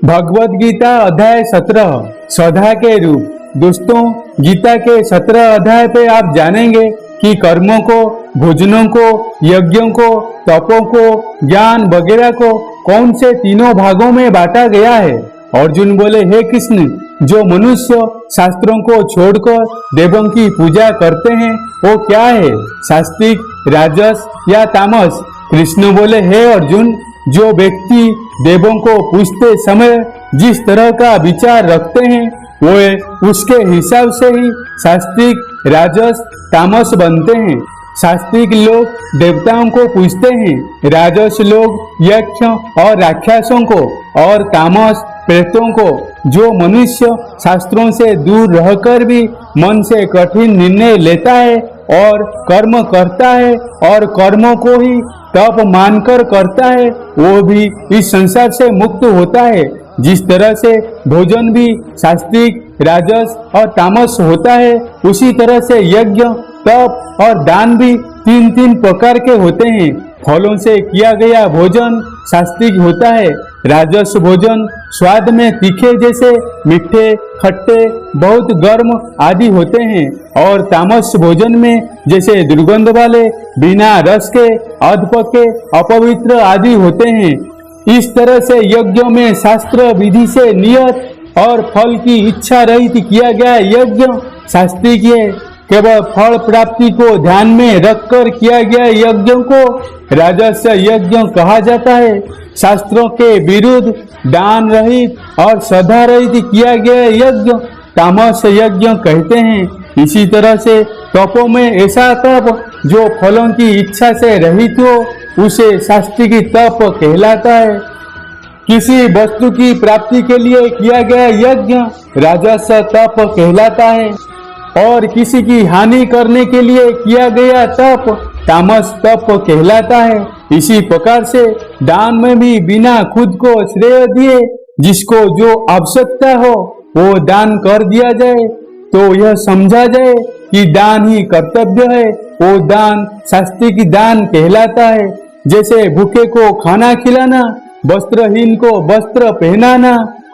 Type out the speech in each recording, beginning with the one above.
भगवत गीता अध्याय 17 सदा के रूप। दोस्तों, गीता के 17 अध्याय पे आप जानेंगे कि कर्मों को, भोजनों को, यज्ञों को, तपों को, ज्ञान वगैरह को कौन से तीनों भागों में बांटा गया है। अर्जुन बोले, हे कृष्ण, जो मनुष्य शास्त्रों को छोड़कर देवों की पूजा करते हैं वो क्या है, सात्विक, राजस या तामस। कृष्ण बोले, हे अर्जुन, जो व्यक्ति देवों को पूछते समय जिस तरह का विचार रखते हैं वो उसके हिसाब से ही सात्विक, राजस, तामस बनते हैं। सात्विक लोग देवताओं को पूजते हैं, राजस लोग यक्ष और राक्षसों को, और तामस प्रेतों को। जो मनुष्य शास्त्रों से दूर रहकर भी मन से कठिन निर्णय लेता है और कर्म करता है और कर्मों को ही तप मानकर करता है, वो भी इस संसार से मुक्त होता है। जिस तरह से भोजन भी सात्विक, राजस और तामस होता है, उसी तरह से यज्ञ, तप और दान भी तीन तीन प्रकार के होते हैं। फलों से किया गया भोजन सात्विक होता है। राजस भोजन स्वाद में तीखे जैसे मीठे, खट्टे, बहुत गर्म आदि होते हैं, और तामस भोजन में जैसे दुर्गंध वाले, बिना रस के, अधपके, अपवित्र आदि होते हैं। इस तरह से यज्ञों में शास्त्र विधि से नियत और फल की इच्छा रहित किया गया यज्ञ सात्विक है। केवल फल प्राप्ति को ध्यान में रखकर किया गया यज्ञों को राजस यज्ञ कहा जाता है। शास्त्रों के विरुद्ध दान रहित और श्रद्धा रहित किया गया यज्ञ तामस यज्ञ कहते हैं। इसी तरह से तपों में ऐसा तप जो फलों की इच्छा से रहित हो उसे सात्विक तप कहलाता है। किसी वस्तु की प्राप्ति के लिए किया गया यज्ञ राजस तप कहलाता है, और किसी की हानि करने के लिए किया गया तप तामस तप कहलाता है। इसी प्रकार से दान में भी बिना खुद को श्रेय दिए जिसको जो आवश्यकता हो वो दान कर दिया जाए तो यह समझा जाए कि दान ही कर्तव्य है, वो दान सात्विक दान कहलाता है। जैसे भूखे को खाना खिलाना, वस्त्रहीन को वस्त्र पहनाना,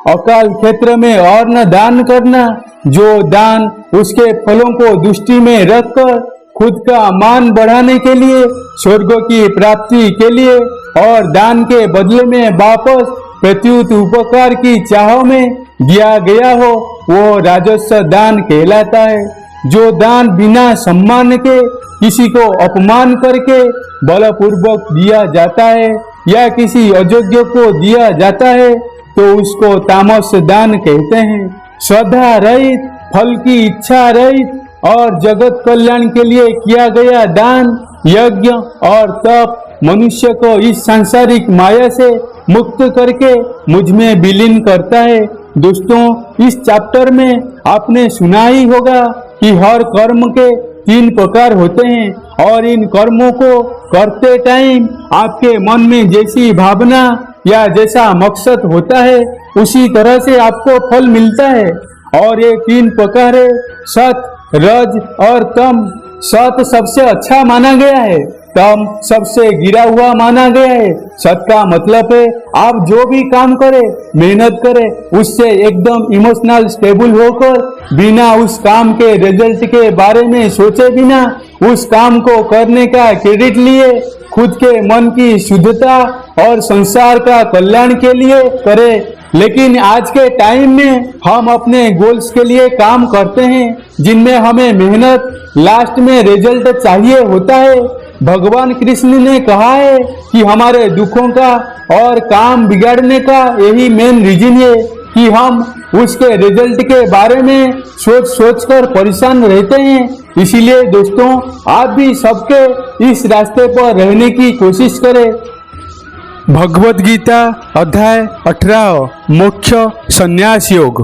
अकाल क्षेत्र में अन्न दान करना। जो दान उसके फलों को दृष्टि में रखकर खुद का मान बढ़ाने के लिए, स्वर्ग की प्राप्ति के लिए और दान के बदले में वापस प्रत्युत उपकार की चाह में दिया गया हो वो राजस दान कहलाता है। जो दान बिना सम्मान के किसी को अपमान करके बलपूर्वक दिया जाता है या किसी अयोग्य को दिया जाता है तो उसको तामस दान कहते हैं। श्रद्धा रहित, फल की इच्छा रहित और जगत कल्याण के लिए किया गया दान, यज्ञ और तप मनुष्य को इस सांसारिक माया से मुक्त करके मुझ में विलीन करता है। दोस्तों, इस चैप्टर में आपने सुना ही होगा कि हर कर्म के 3 प्रकार होते हैं और इन कर्मों को करते टाइम आपके मन में जैसी भावना या जैसा मकसद होता है उसी तरह से आपको फल मिलता है। और ये 3 प्रकार है, सत, रज और तम। सत सबसे अच्छा माना गया है, तम सबसे गिरा हुआ माना गया है। सत का मतलब है आप जो भी काम करें, मेहनत करें, उससे एकदम इमोशनल स्टेबल होकर बिना उस काम के रिजल्ट के बारे में सोचे बिना उस काम को करने का क्रेडिट लिए खुद के मन की शुद्धता और संसार का कल्याण के लिए करें। लेकिन आज के टाइम में हम अपने गोल्स के लिए काम करते हैं जिनमें हमें मेहनत, लास्ट में रिजल्ट चाहिए होता है। भगवान कृष्ण ने कहा है कि हमारे दुखों का और काम बिगाड़ने का यही मेन रीजन है कि हम उसके रिजल्ट के बारे में सोच कर परेशान रहते हैं। इसीलिए दोस्तों, आप भी सबके इस रास्ते पर रहने की कोशिश करें। भगवत गीता अध्याय 18 मोक्ष संन्यास योग।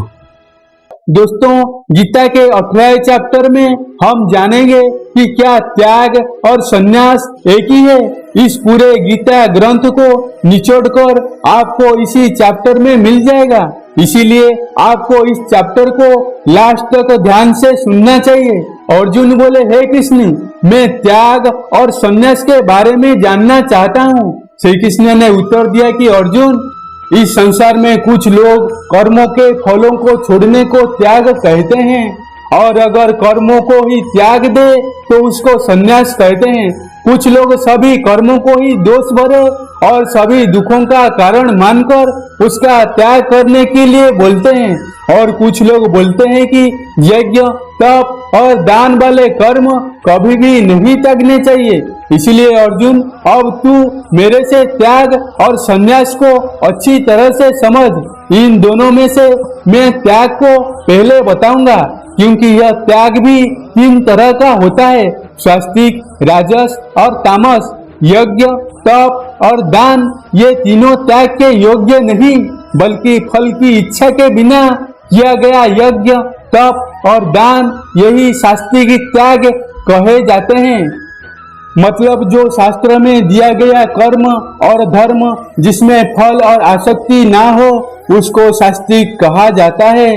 दोस्तों, गीता के 18 चैप्टर में हम जानेंगे कि क्या त्याग और संन्यास एक ही है। इस पूरे गीता ग्रंथ को निचोड़कर आपको इसी चैप्टर में मिल जाएगा। इसीलिए आपको इस चैप्टर को लास्ट तक ध्यान से सुनना चाहिए। अर्जुन बोले, हे कृष्ण, मैं त्याग और संन्यास के बारे में जानना चाहता हूँ। श्री कृष्ण ने उत्तर दिया कि अर्जुन, इस संसार में कुछ लोग कर्मों के फलों को छोड़ने को त्याग कहते हैं, और अगर कर्मों को ही त्याग दे तो उसको संन्यास कहते हैं। कुछ लोग सभी कर्मों को ही दोष भरे और सभी दुखों का कारण मानकर उसका त्याग करने के लिए बोलते हैं, और कुछ लोग बोलते हैं कि यज्ञ, तप और दान वाले कर्म कभी भी नहीं त्यागने चाहिए। इसलिए अर्जुन, अब तू मेरे से त्याग और संन्यास को अच्छी तरह से समझ। इन दोनों में से मैं त्याग को पहले बताऊंगा, क्योंकि यह त्याग भी 3 तरह का होता है, सात्विक, राजस और तामस। यज्ञ, तप और दान ये तीनों त्याग के योग्य नहीं, बल्कि फल की इच्छा के बिना किया गया यज्ञ, तप और दान यही सात्विक त्याग कहे जाते हैं। मतलब जो शास्त्र में दिया गया कर्म और धर्म जिसमें फल और आसक्ति ना हो, उसको सात्विक कहा जाता है।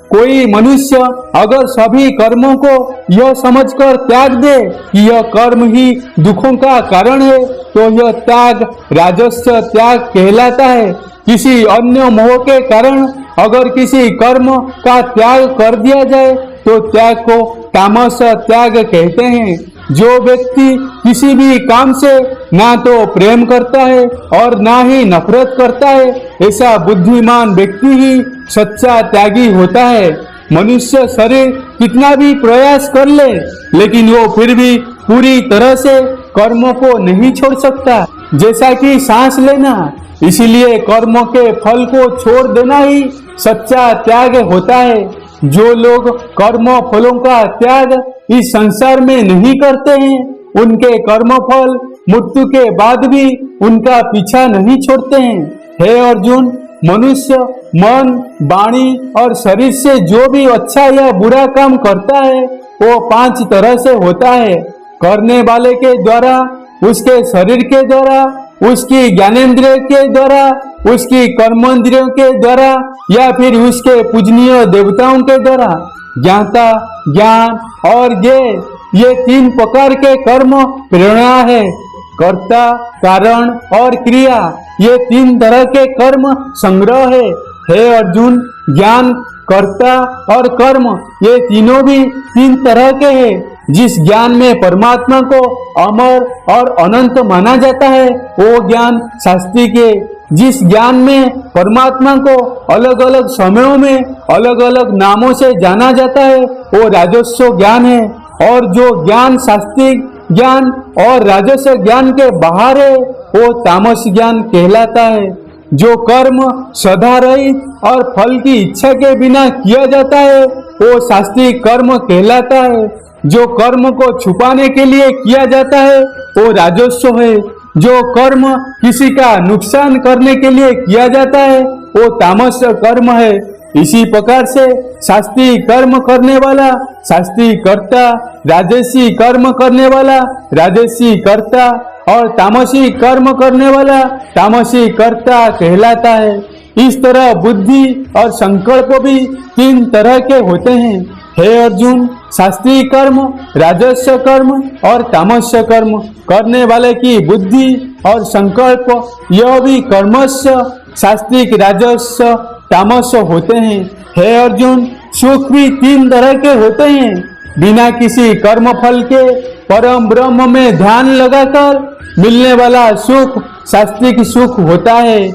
कोई मनुष्य अगर सभी कर्मों को यह समझकर त्याग दे कि यह कर्म ही दुखों का कारण है, तो यह त्याग राजस्य त्याग कहलाता है। किसी अन्य मोह के कारण अगर किसी कर्म का त्याग कर दिया जाए तो त्याग को तामस त्याग कहते हैं। जो व्यक्ति किसी भी काम से ना तो प्रेम करता है और ना ही नफरत करता है, ऐसा बुद्धिमान व्यक्ति ही सच्चा त्यागी होता है। मनुष्य शरीर कितना भी प्रयास कर ले, लेकिन वो फिर भी पूरी तरह से कर्मों को नहीं छोड़ सकता, जैसा कि सांस लेना। इसीलिए कर्मों के फल को छोड़ देना ही सच्चा त्याग होता है। जो लोग कर्म फलों का त्याग इस संसार में नहीं करते हैं, उनके कर्म फल मृत्यु के बाद भी उनका पीछा नहीं छोड़ते हैं। हे अर्जुन, मनुष्य मन, वाणी और शरीर से जो भी अच्छा या बुरा काम करता है वो 5 तरह से होता है। करने वाले के द्वारा, उसके शरीर के द्वारा, उसकी ज्ञानेंद्रिय के द्वारा, उसकी कर्मेंद्रियों के द्वारा या फिर उसके पूजनीय देवताओं के द्वारा। ज्ञाता, ज्ञान और ये 3 प्रकार के कर्म प्रेरणा है। कर्ता, कारण और क्रिया ये 3 तरह के कर्म संग्रह है। हे अर्जुन, ज्ञान, कर्ता और कर्म ये तीनों भी 3 तरह के हैं। जिस ज्ञान में परमात्मा को अमर और अनंत माना जाता है वो ज्ञान सात्विक है। जिस ज्ञान में परमात्मा को अलग अलग समयों में अलग अलग नामों से जाना जाता है वो राजस्व ज्ञान है। और जो ज्ञान सात्विक ज्ञान और राजस्व ज्ञान के बाहर है वो तामस ज्ञान कहलाता है। जो कर्म सदा रहित और फल की इच्छा के बिना किया जाता है वो सात्विक कर्म कहलाता है। जो कर्म को छुपाने के लिए किया जाता है वो राजस्व है। जो कर्म किसी का नुकसान करने के लिए किया जाता है वो तामस कर्म है। इसी प्रकार से सात्विक कर्म करने वाला सात्विक कर्ता, राजसी कर्म करने वाला राजसी कर्ता और तामसी कर्म करने वाला तामसी कर्ता कहलाता है। इस तरह बुद्धि और संकल्प भी 3 तरह के होते हैं। हे अर्जुन, सात्विक कर्म, राजस्व कर्म और तामस्य कर्म करने वाले की बुद्धि और संकल्प यह भी कर्मस्य सात्विक, राजस्व, तामस्य होते हैं। हे अर्जुन, सुख भी 3 तरह के होते हैं। बिना किसी कर्म फल के परम ब्रह्म में ध्यान लगाकर मिलने वाला सुख सात्विक सुख होता है।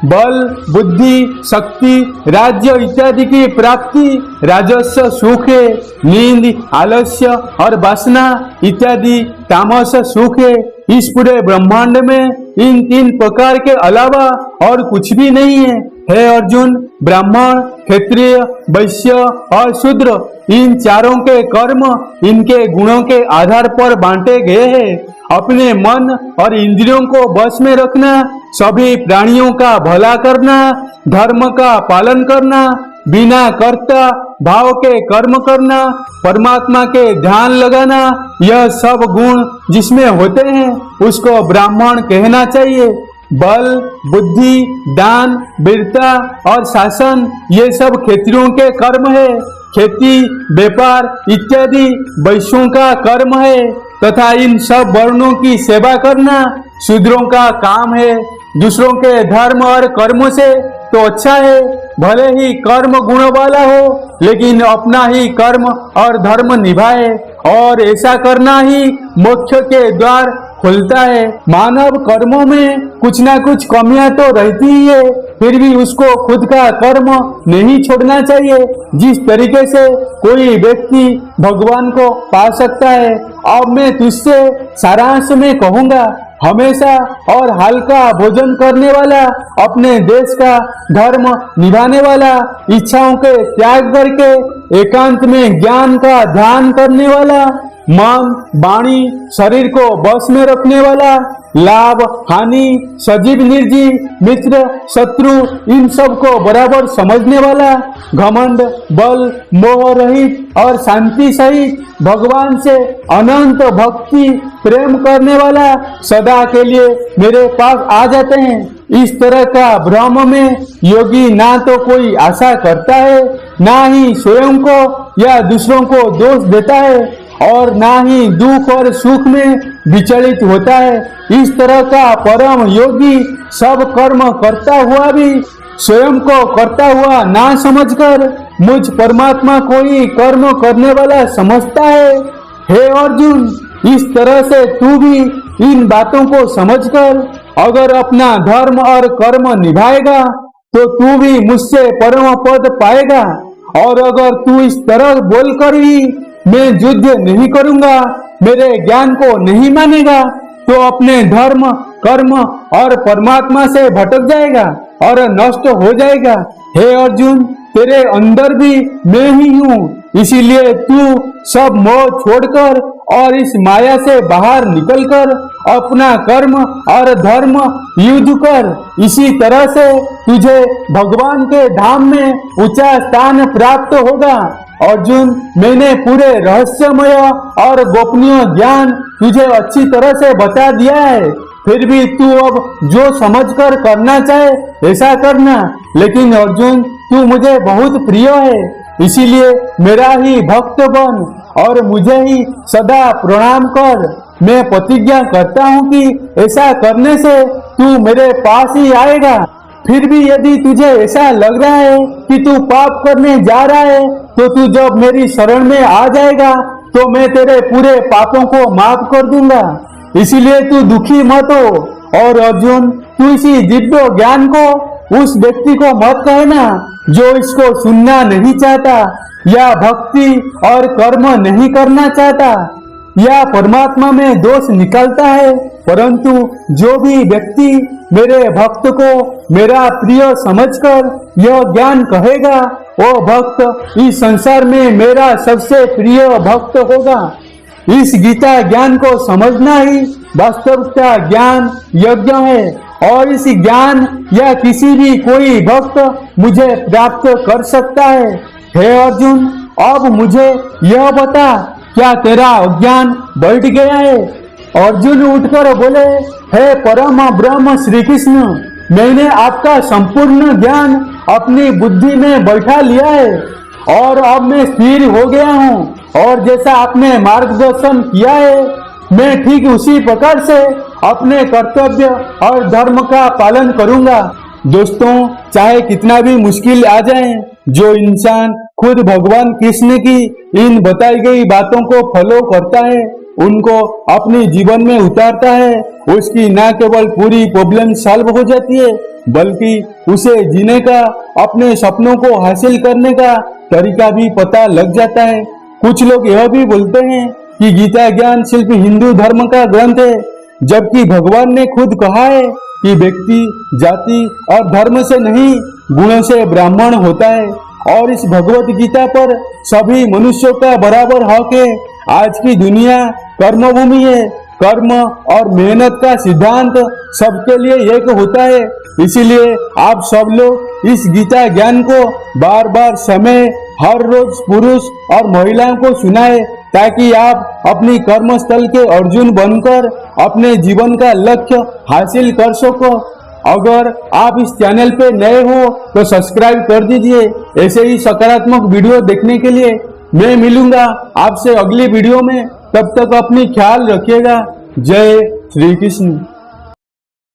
बल, बुद्धि, शक्ति, राज्य इत्यादि की प्राप्ति राजस्व सुख है। नींद, आलस्य और वासना इत्यादि तामस सुख है। इस पूरे ब्रह्मांड में इन 3 प्रकार के अलावा और कुछ भी नहीं है। हे अर्जुन, ब्राह्मण, क्षत्रिय, वैश्य और शूद्र इन चारों के कर्म इनके गुणों के आधार पर बांटे गए हैं। अपने मन और इंद्रियों को वश में रखना, सभी प्राणियों का भला करना, धर्म का पालन करना, बिना कर्ता भाव के कर्म करना, परमात्मा के ध्यान लगाना, यह सब गुण जिसमें होते हैं उसको ब्राह्मण कहना चाहिए। बल, बुद्धि, दान, वीरता और शासन ये सब क्षत्रियों के कर्म है। खेती, व्यापार इत्यादि वैश्यों का कर्म है तथा इन सब वर्णों की सेवा करना शूद्रों का काम है। दूसरों के धर्म और कर्मों से तो अच्छा है, भले ही कर्म गुण वाला हो, लेकिन अपना ही कर्म और धर्म निभाए, और ऐसा करना ही मोक्ष के द्वार खुलता है। मानव कर्मों में कुछ ना कुछ कमियां तो रहती ही है, फिर भी उसको खुद का कर्म नहीं छोड़ना चाहिए। जिस तरीके से कोई व्यक्ति भगवान को पा सकता है, अब मैं तुझसे सारांश में कहूँगा। हमेशा और हल्का भोजन करने वाला, अपने देश का धर्म निभाने वाला, इच्छाओं के त्याग करके एकांत में ज्ञान का ध्यान करने वाला, मन वाणी शरीर को बस में रखने वाला, लाभ हानि सजीव निर्जीव मित्र शत्रु इन सब को बराबर समझने वाला, घमंड बल मोह रहित और शांति सहित भगवान से अनंत भक्ति प्रेम करने वाला सदा के लिए मेरे पास आ जाते हैं। इस तरह का भ्रम में योगी ना तो कोई आशा करता है, ना ही स्वयं को या दूसरों को दोष देता है, और ना ही दुख और सुख में विचलित होता है। इस तरह का परम योगी सब कर्म करता हुआ भी स्वयं को करता हुआ ना समझकर मुझ परमात्मा को ही कर्म करने वाला समझता है। हे अर्जुन, इस तरह से तू भी इन बातों को समझकर अगर अपना धर्म और कर्म निभाएगा तो तू भी मुझसे परम पद पाएगा। और अगर तू इस तरह बोलकर ही मैं युद्ध नहीं करूंगा, मेरे ज्ञान को नहीं मानेगा, तो अपने धर्म कर्म और परमात्मा से भटक जाएगा और नष्ट हो जाएगा। हे अर्जुन, तेरे अंदर भी मैं ही हूँ, इसीलिए तू सब मोह छोड़कर और इस माया से बाहर निकलकर अपना कर्म और धर्म युद्ध कर। इसी तरह से तुझे भगवान के धाम में ऊंचा स्थान प्राप्त होगा। अर्जुन, मैंने पूरे रहस्यमय और गोपनीय ज्ञान तुझे अच्छी तरह से बता दिया है, फिर भी तू अब जो समझकर करना चाहे ऐसा करना। लेकिन अर्जुन, तू मुझे बहुत प्रिय है, इसीलिए मेरा ही भक्त बन और मुझे ही सदा प्रणाम कर। मैं प्रतिज्ञा करता हूँ कि ऐसा करने से तू मेरे पास ही आएगा। फिर भी यदि तुझे ऐसा लग रहा है कि तू पाप करने जा रहा है, तो तू जब मेरी शरण में आ जाएगा तो मैं तेरे पूरे पापों को माफ कर दूंगा। इसीलिए तू दुखी मत हो। और अर्जुन, तू इसी दिव्य ज्ञान को उस व्यक्ति को मत कहना जो इसको सुनना नहीं चाहता, या भक्ति और कर्म नहीं करना चाहता, या परमात्मा में दोष निकालता है। परंतु जो भी व्यक्ति मेरे भक्त को मेरा प्रिय समझकर यह ज्ञान कहेगा, वो भक्त इस संसार में मेरा सबसे प्रिय भक्त होगा। इस गीता ज्ञान को समझना ही वास्तविकता ज्ञान यज्ञ है, और इस ज्ञान या किसी भी कोई भक्त मुझे प्राप्त कर सकता है। हे अर्जुन, अब मुझे यह बता, क्या तेरा अज्ञान बढ़ गया है? अर्जुन उठकर बोले, हे परम ब्रह्म श्री कृष्ण, मैंने आपका संपूर्ण ज्ञान अपनी बुद्धि में बैठा लिया है, और अब मैं स्थिर हो गया हूँ, और जैसा आपने मार्गदर्शन किया है मैं ठीक उसी प्रकार से अपने कर्तव्य और धर्म का पालन करूंगा। दोस्तों, चाहे कितना भी मुश्किल आ जाए, जो इंसान खुद भगवान कृष्ण की इन बताई गई बातों को फॉलो करता है, उनको अपने जीवन में उतारता है, उसकी न केवल पूरी प्रॉब्लम सॉल्व हो जाती है, बल्कि उसे जीने का, अपने सपनों को हासिल करने का तरीका भी पता लग जाता है। कुछ लोग यह भी बोलते हैं कि गीता ज्ञान सिर्फ हिंदू धर्म का ग्रंथ है, जबकि भगवान ने खुद कहा है कि व्यक्ति जाति और धर्म से नहीं, गुणों से ब्राह्मण होता है, और इस भगवत गीता पर सभी मनुष्यों का बराबर हक है। आज की दुनिया कर्मभूमि है, कर्म और मेहनत का सिद्धांत सबके लिए एक होता है। इसीलिए आप सब लोग इस गीता ज्ञान को बार बार समय हर रोज पुरुष और महिलाओं को सुनाए, ताकि आप अपनी कर्म स्थल के अर्जुन बनकर अपने जीवन का लक्ष्य हासिल कर सको। अगर आप इस चैनल पे नए हो तो सब्सक्राइब कर दीजिए। ऐसे ही सकारात्मक वीडियो देखने के लिए मैं मिलूंगा आपसे अगली वीडियो में। तब तक अपनी ख्याल रखिएगा। जय श्री कृष्ण।